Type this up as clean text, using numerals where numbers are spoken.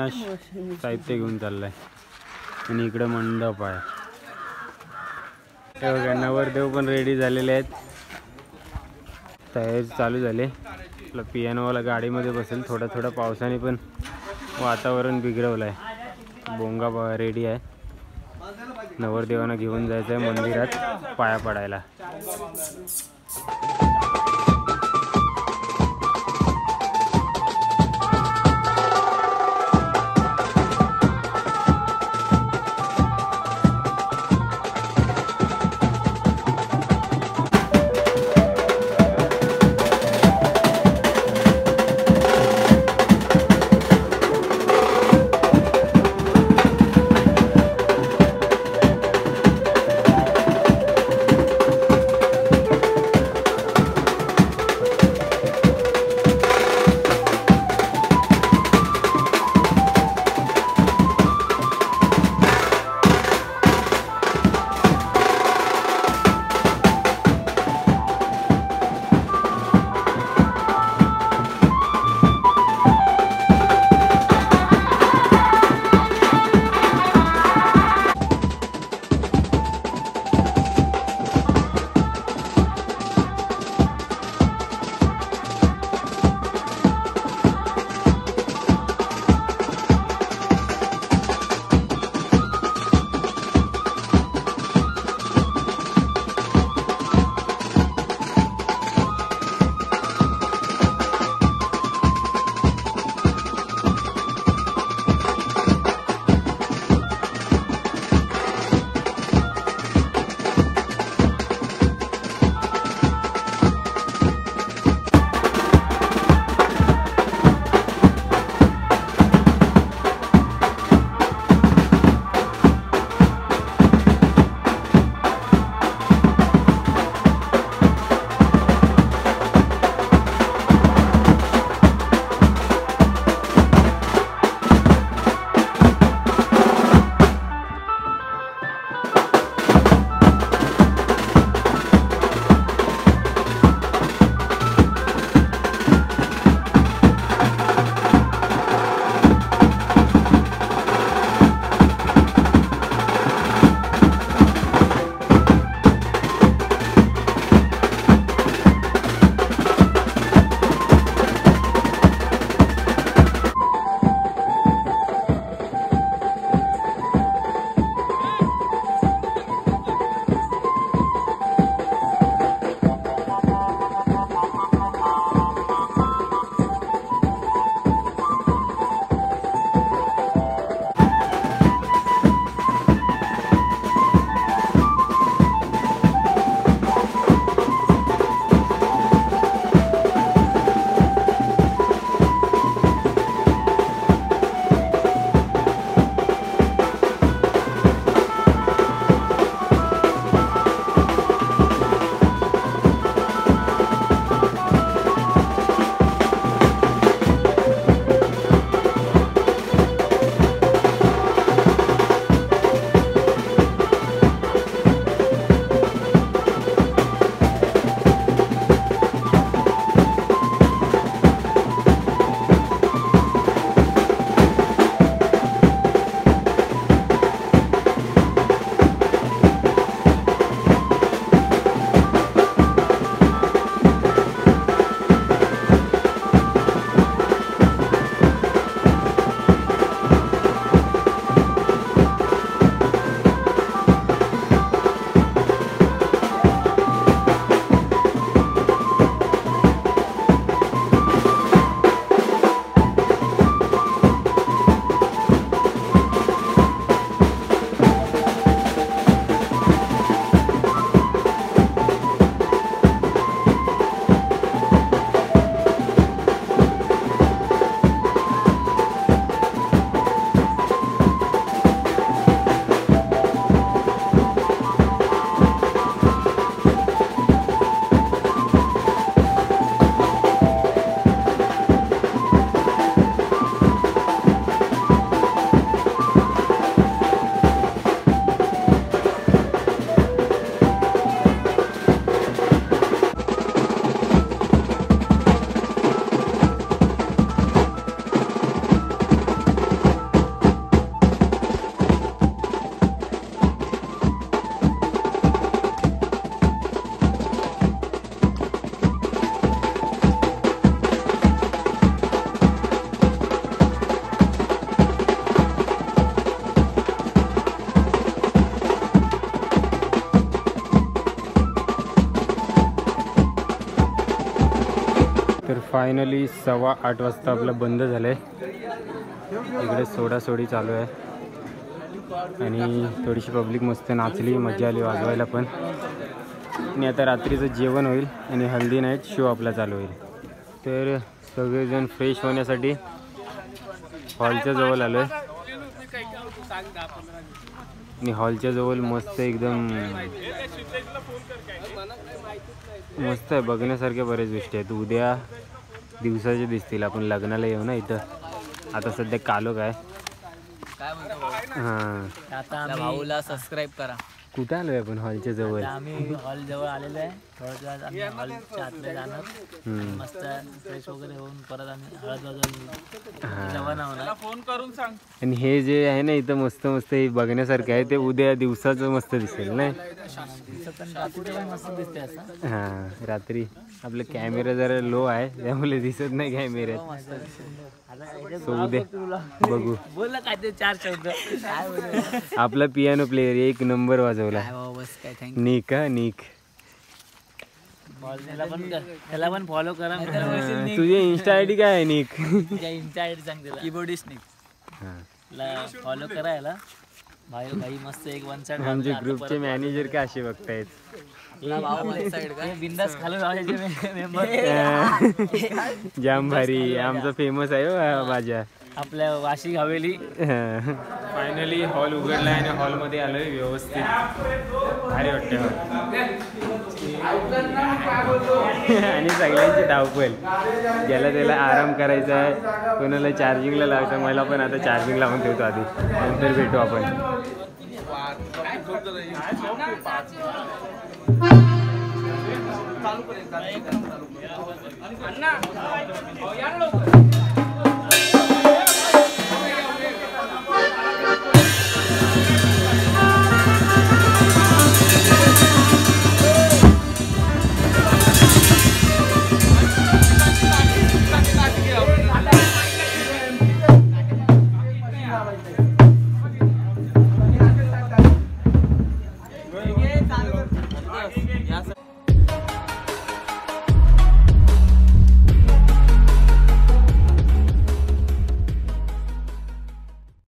अविनाश साहित्य घेऊन चाललाय आणि इकडे मंडप आहे. हे बघा नवरदेव पण रेडी झालेले आहेत. तयारी चालू झाली. आपला पियानोवाला गाडीमध्ये बसेल. थोडा थोडा पावसाने पण वातावरण बिघडवलं आहे. बोंगा रेडी आहे. नवरदेवांना घेऊन जायचं आहे मंदिरात पाया पडायला. फायनली 8:15 वाजता आपलं बंद झालं आहे. इकडे सोडासोडी चालू आहे आणि थोडीशी पब्लिक मस्त नाचली, मजा आली वाजवायला पण. आणि आता रात्रीचं जेवण होईल आणि हल्दी नाईट शो आपला चालू होईल. तर सगळेजण फ्रेश होण्यासाठी हॉलच्या जवळ आलो आहे आणि हॉलच्या जवळ मस्त एकदम मस्त आहे, बघण्यासारख्या बऱ्याच गोष्टी आहेत. उद्या दिवसाचे दिसतील. आपण लग्नाला येऊ ना इथं. आता सध्या कालोख आहे. हां, आता भाऊला सबस्क्राईब करा. कुठं आलोय आपण? हॉलच्या जवळ. आम्ही हॉल जवळ आलेलो आहे. थोड्या वेळात आम्ही हॉलच्या आतले जाणार. मस्त फ्रेश वगैरे होऊन परत आम्ही हळद वगैरे जवाना होणार. फोन करून सांग. आणि हे जे आहे ना इथं मस्त मस्त हे बघण्यासारखं आहे, ते उद्या दिवसाचं मस्त दिसेल नाही. मस्त दिसते असं. हां, रात्री आपलं कॅमेरा जरा लो आहे त्यामुळे दिसत नाही कॅमेऱ्यात. सो उद्या बघू. बोल काय ते 4 शब्द. आपला पियानो प्लेयर 1 नंबर वाजवला. बस काय थँक्यू. निक हा निक. त्याला पण फॉलो करा. तुझी इन्स्टा आयडी काय आहे निक? इन्स्टा आयडी सांग त्याला. कीबोर्डिस्ट निक. हां, फॉलो करायला. भाई भाई मस्त एक वन साइड. आमचे ग्रुपचे मॅनेजर काय असे बघतायत. बिंदास खालून मेंबर. जाम भारी आमचा फेमस आहे भाज्या आपल्या वाशी हवेली. फायनली हॉल उघडला आणि हॉलमध्ये आलोय व्यवस्थित. भारी वाटते आणि सगळ्यांची धावपळ. ज्याला त्याला आराम करायचा आहे, कोणाला चार्जिंगला लावायचं. मला पण आता चार्जिंग लावून ठेवतो आधी, नंतर भेटू आपण. चालू